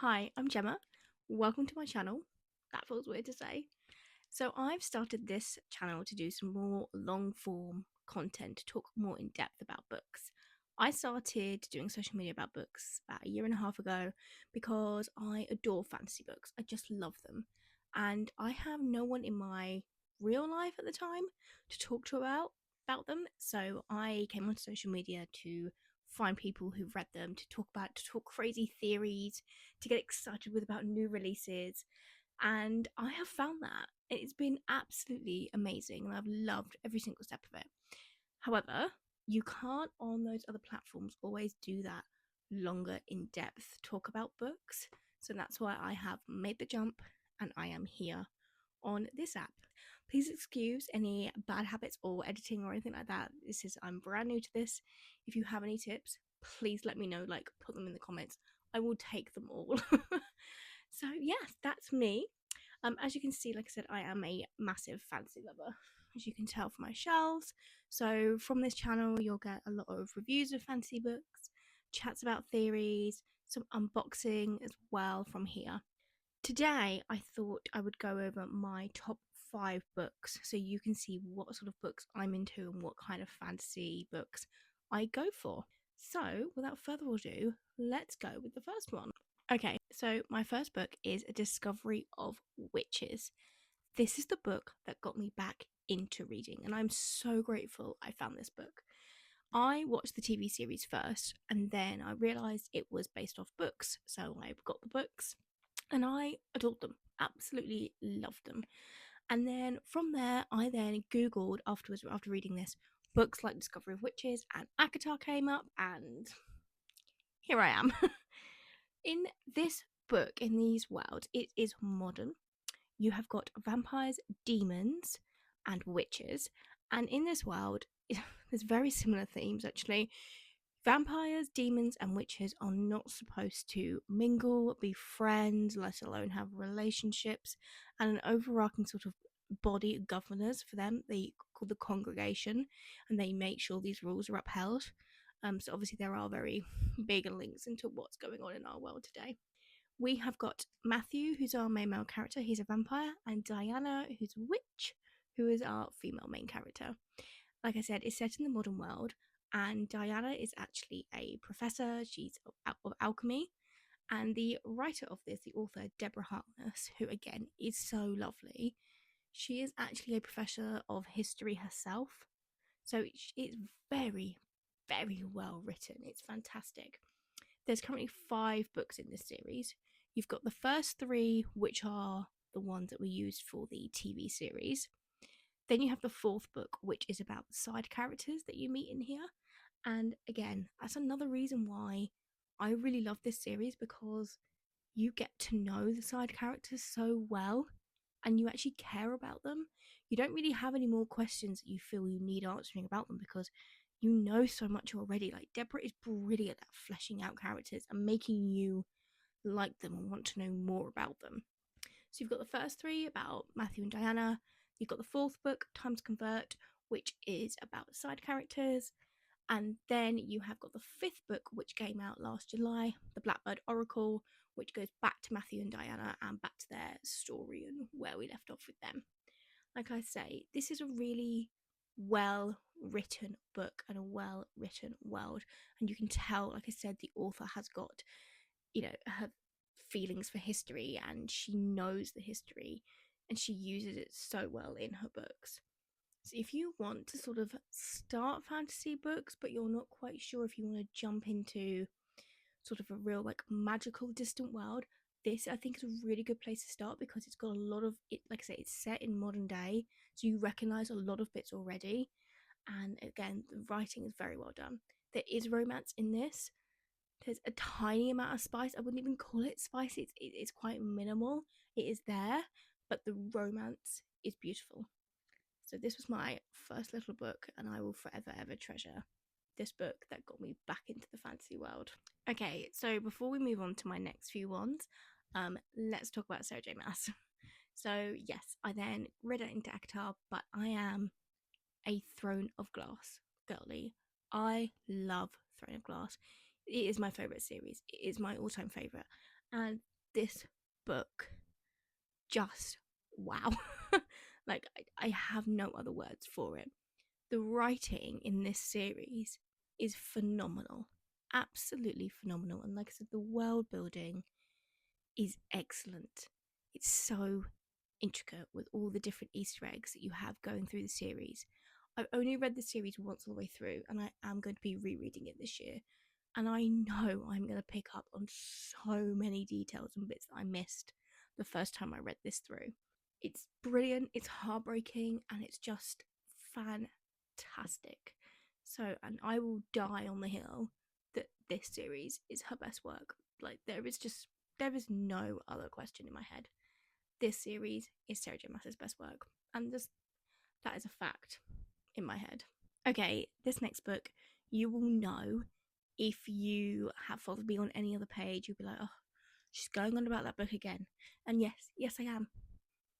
Hi, I'm Gemma. Welcome to my channel. That feels weird to say. So, I've started this channel to do some more long form content to talk more in depth about books. I started doing social media about books about a year and a half ago because I adore fantasy books. I just love them. And I have no one in my real life at the time to talk to about them. So, I came on social media to find people who've read them to talk crazy theories, to get excited with about new releases, and I have found that it's been absolutely amazing and I've loved every single step of it. However, you can't on those other platforms always do that longer in depth talk about books, so that's why I have made the jump and I am here on this app. Please excuse any bad habits or editing or anything like that. I'm brand new to this. If you have any tips, please let me know, like put them in the comments. I will take them all. So yes, that's me. As you can see, like I said, I am a massive fantasy lover, as you can tell from my shelves. So from this channel, you'll get a lot of reviews of fantasy books, chats about theories, some unboxing as well from here. Today, I thought I would go over my top 5 books so you can see what sort of books I'm into and what kind of fantasy books I go for. So, without further ado, let's go with the first one. Okay, so my first book is A Discovery of Witches. This is the book that got me back into reading, and I'm so grateful I found this book. I watched the TV series first, and then I realised it was based off books, so I got the books and I adored them, absolutely loved them. And then from there, I then Googled afterwards, after reading this, books like Discovery of Witches, and ACOTAR came up, and here I am. In this book, in these worlds, it is modern. You have got vampires, demons, and witches. And in this world, there's very similar themes actually. Vampires, demons, and witches are not supposed to mingle, be friends, let alone have relationships, and an overarching sort of body of governors for them. They call the congregation, and they make sure these rules are upheld. So obviously there are very big links into what's going on in our world today. We have got Matthew, who's our main male character. He's a vampire, and Diana, who's a witch, who is our female main character. Like I said, it's set in the modern world, and Diana is actually a professor. She's of alchemy, and the writer of this, the author Deborah Harkness, who again is so lovely, she is actually a professor of history herself. So it's very, very well written. It's fantastic. There's currently 5 books in this series. You've got the first 3, which are the ones that were used for the TV series. Then you have the 4th book, which is about the side characters that you meet in here. And again, that's another reason why I really love this series, because you get to know the side characters so well and you actually care about them. You don't really have any more questions that you feel you need answering about them because you know so much already. Like, Deborah is brilliant at fleshing out characters and making you like them and want to know more about them. So you've got the first 3 about Matthew and Diana. You've got the 4th book, Time to Convert, which is about the side characters. And then you have got the 5th book, which came out last July, The Blackbird Oracle, which goes back to Matthew and Diana and back to their story and where we left off with them. Like I say, this is a really well written book and a well written world. And you can tell, like I said, the author has got, her feelings for history and she knows the history and she uses it so well in her books. So if you want to sort of start fantasy books, but you're not quite sure if you want to jump into sort of a real like magical distant world, this I think is a really good place to start because it's got a lot of it. Like I say, it's set in modern day, so you recognize a lot of bits already. And again, the writing is very well done. There is romance in this. There's a tiny amount of spice. I wouldn't even call it spicy. It's quite minimal. It is there, but the romance is beautiful. So this was my first little book, and I will forever ever treasure this book that got me back into the fantasy world. Okay, so before we move on to my next few ones, let's talk about Sarah J. Maas. So yes, I then read it into ACOTAR, but I am a Throne of Glass girly. I love Throne of Glass. It is my favourite series. It is my all-time favourite. And this book just wow. Like, I have no other words for it. The writing in this series is phenomenal, absolutely phenomenal. And like I said, the world building is excellent. It's so intricate with all the different Easter eggs that you have going through the series. I've only read the series once all the way through, and I am going to be rereading it this year. And I know I'm going to pick up on so many details and bits that I missed the first time I read this through. It's brilliant, it's heartbreaking, and it's just fantastic. So, and I will die on the hill that this series is her best work. Like, there is no other question in my head. This series is Sarah J. Maas's best work, and just that is a fact in my head. Okay, this next book, you will know if you have followed me on any other page. You'll be like, oh, she's going on about that book again. And yes, I am,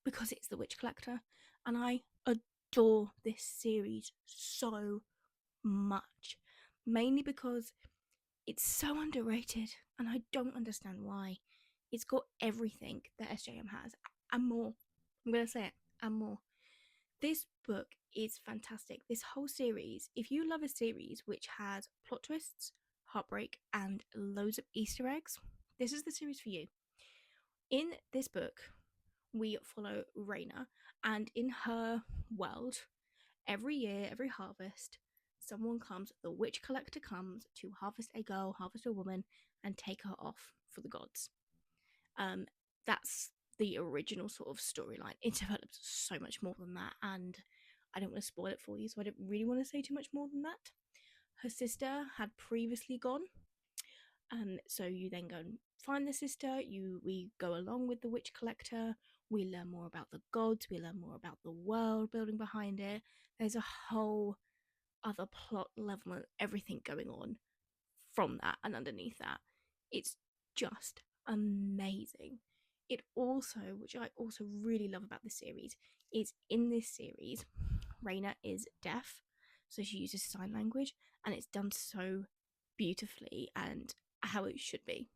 because it's The Witch Collector, and I adore this series so much, mainly because it's so underrated, and I don't understand why. It's got everything that SJM has and more. I'm gonna say it, and more. This book is fantastic. This whole series, if you love a series which has plot twists, heartbreak, and loads of Easter eggs, this is the series for you. In this book, we follow Raina, and in her world, every year, every harvest, someone comes, the witch collector comes to harvest a girl, harvest a woman, and take her off for the gods. That's the original sort of storyline. It develops so much more than that, and I don't want to spoil it for you, so I don't really want to say too much more than that. Her sister had previously gone, so you then go and find the sister. We go along with the witch collector. We learn more about the gods. We learn more about the world building behind it. There's a whole other plot level and everything going on from that and underneath that. It's just amazing. It also, which I also really love about the series, is in this series, Raina is deaf, so she uses sign language, and it's done so beautifully and how it should be,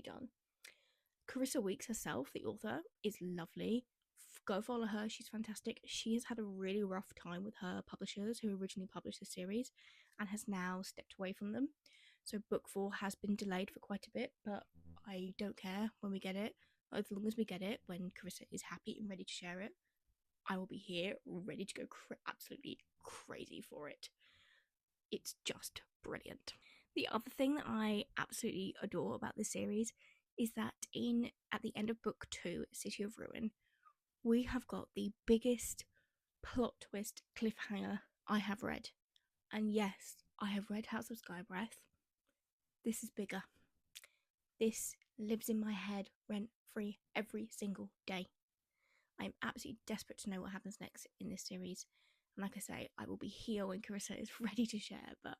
done. Carissa Weeks herself, the author, is lovely. Go follow her, she's fantastic. She has had a really rough time with her publishers who originally published the series and has now stepped away from them. So book 4 has been delayed for quite a bit, but I don't care when we get it. As long as we get it, when Carissa is happy and ready to share it, I will be here ready to go absolutely crazy for it. It's just brilliant. The other thing that I absolutely adore about this series is that at the end of book 2, City of Ruin, we have got the biggest plot twist cliffhanger I have read. And yes, I have read House of Skybreath. This is bigger. This lives in my head rent free every single day. I'm absolutely desperate to know what happens next in this series. And like I say, I will be here when Carissa is ready to share. But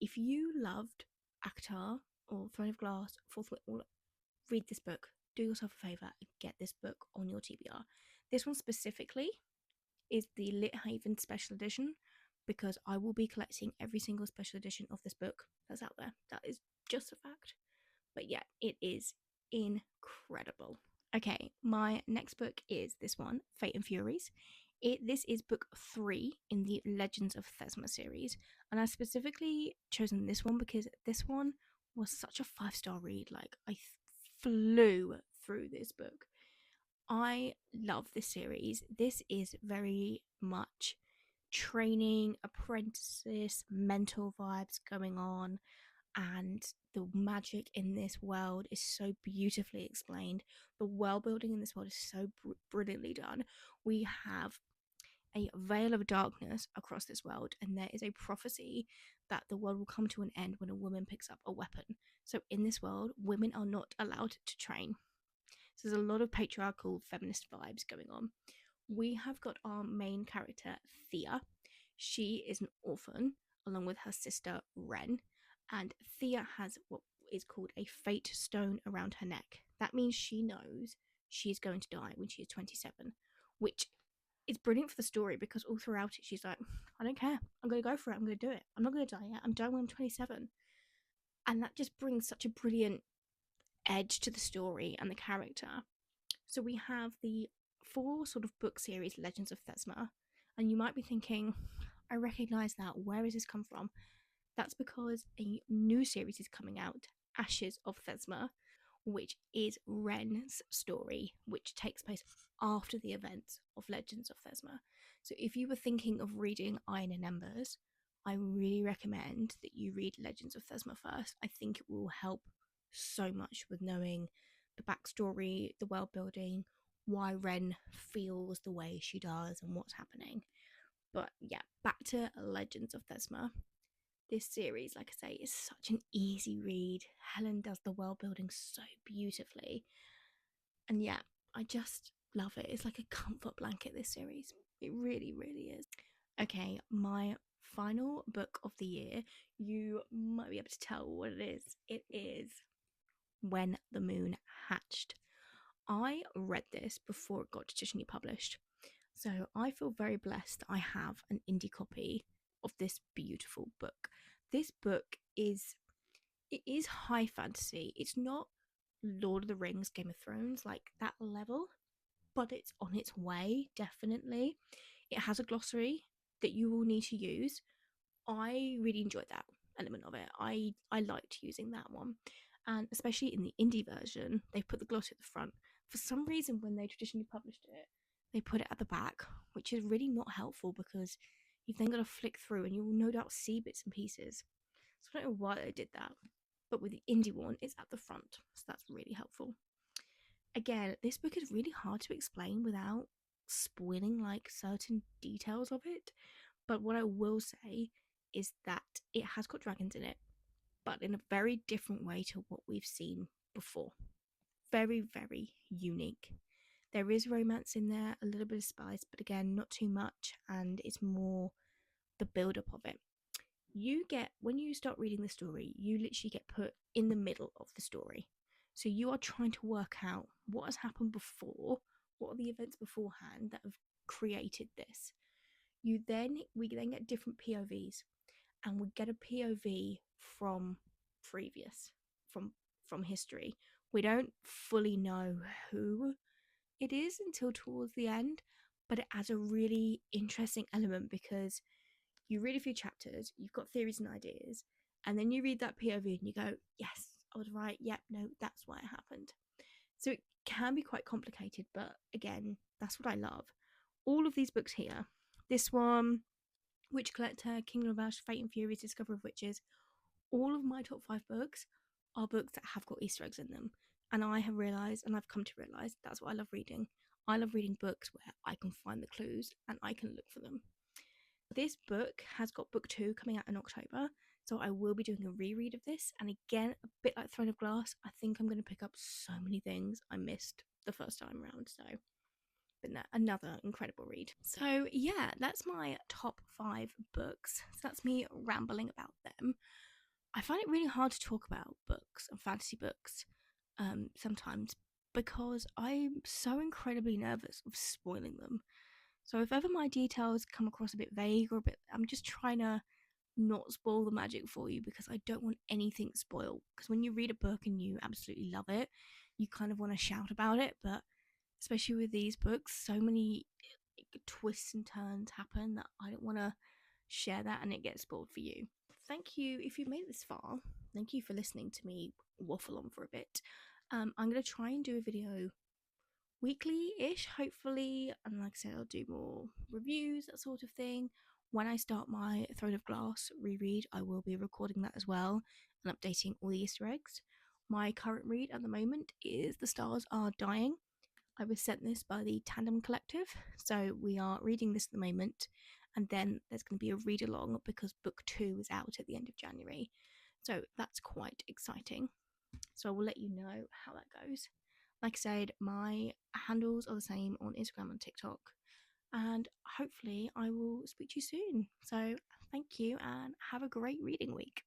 if you loved ACOTAR or Throne of Glass, Fourth Wall, read this book. Do yourself a favour and get this book on your TBR. This one specifically is the Lit Haven Special Edition, because I will be collecting every single special edition of this book that's out there. That is just a fact. But yeah, it is incredible. Okay, my next book is this one, Fate and Furies. This is book 3 in the Legends of Thesma series, and I specifically chosen this one because this one was such a 5-star read. Like, I flew through this book. I love this series. This is very much training, apprentices, mental vibes going on, and the magic in this world is so beautifully explained. The world building in this world is so brilliantly done. We have a veil of darkness across this world, and there is a prophecy that the world will come to an end when a woman picks up a weapon. So in this world, women are not allowed to train. So there's a lot of patriarchal feminist vibes going on. We have got our main character, Thea. She is an orphan along with her sister, Ren, and Thea has what is called a fate stone around her neck. That means she knows she's going to die when she is 27, which is brilliant for the story because all throughout it, she's like, I don't care. I'm going to go for it. I'm going to do it. I'm not going to die yet. I'm dying when I'm 27. And that just brings such a brilliant edge to the story and the character. So we have the 4 sort of book series Legends of Thesma, and you might be thinking, I recognize that. Where has this come from? That's because a new series is coming out, Ashes of Thesma, which is Ren's story, which takes place after the events of Legends of Thesma. So if you were thinking of reading Iron and Embers, I really recommend that you read Legends of Thesma first. I think it will help so much with knowing the backstory, the world building, why Ren feels the way she does, and what's happening. But yeah, back to Legends of Thesma. This series, like I say, is such an easy read. Helen does the world building so beautifully. And yeah, I just love it. It's like a comfort blanket, this series. It really, really is. Okay, my final book of the year. You might be able to tell what it is. It is When the Moon Hatched. I read this before it got traditionally published. So I feel very blessed that I have an indie copy of this beautiful book. This book is high fantasy. It's not Lord of the Rings, Game of Thrones, like that level, but it's on its way, definitely. It has a glossary that you will need to use. I really enjoyed that element of it. I liked using that one. And especially in the indie version, they put the glossary at the front. For some reason, when they traditionally published it, they put it at the back, which is really not helpful because you've then got to flick through and you will no doubt see bits and pieces. So I don't know why they did that. But with the indie one, it's at the front. So that's really helpful. Again, this book is really hard to explain without spoiling like certain details of it. But what I will say is that it has got dragons in it, but in a very different way to what we've seen before. Very, very unique. There is romance in there, a little bit of spice, but again, not too much, and it's more the build up of it. You get, when you start reading the story, you literally get put in the middle of the story. So you are trying to work out what has happened before, what are the events beforehand that have created this. We then get different POVs, and we get a POV from previous, from from history. We don't fully know who it is until towards the end, but it adds a really interesting element because you read a few chapters, you've got theories and ideas, and then you read that POV and you go, yes, I was right. Yep, no, that's why it happened. So it can be quite complicated, but again, that's what I love. All of these books here, this one, Witch Collector, Kingdom of Ash, Fate and Fury, Discovery of Witches, all of my top 5 books are books that have got Easter eggs in them. And I have realised, and I've come to realise, that's what I love reading. I love reading books where I can find the clues and I can look for them. This book has got book 2 coming out in October, so I will be doing a reread of this. And again, a bit like Throne of Glass, I think I'm going to pick up so many things I missed the first time around. So, but no, another incredible read. So, yeah, that's my top 5 books. So, that's me rambling about them. I find it really hard to talk about books and fantasy books sometimes because I'm so incredibly nervous of spoiling them. So if ever my details come across a bit vague or a bit, I'm just trying to not spoil the magic for you because I don't want anything spoiled. Because when you read a book and you absolutely love it, you kind of want to shout about it. But especially with these books, so many twists and turns happen that I don't want to share that and it gets spoiled for you. Thank you if you've made it this far. Thank you for listening to me waffle on for a bit. I'm going to try and do a video weekly-ish, hopefully, and like I said, I'll do more reviews, that sort of thing. When I start my Throne of Glass reread, I will be recording that as well and updating all the Easter eggs. My current read at the moment is The Stars Are Dying. I was sent this by the Tandem Collective, so we are reading this at the moment, and then there's going to be a read along because book 2 is out at the end of January, so that's quite exciting. So I will let you know how that goes. Like I said, my handles are the same on Instagram and TikTok, and hopefully I will speak to you soon. So thank you and have a great reading week.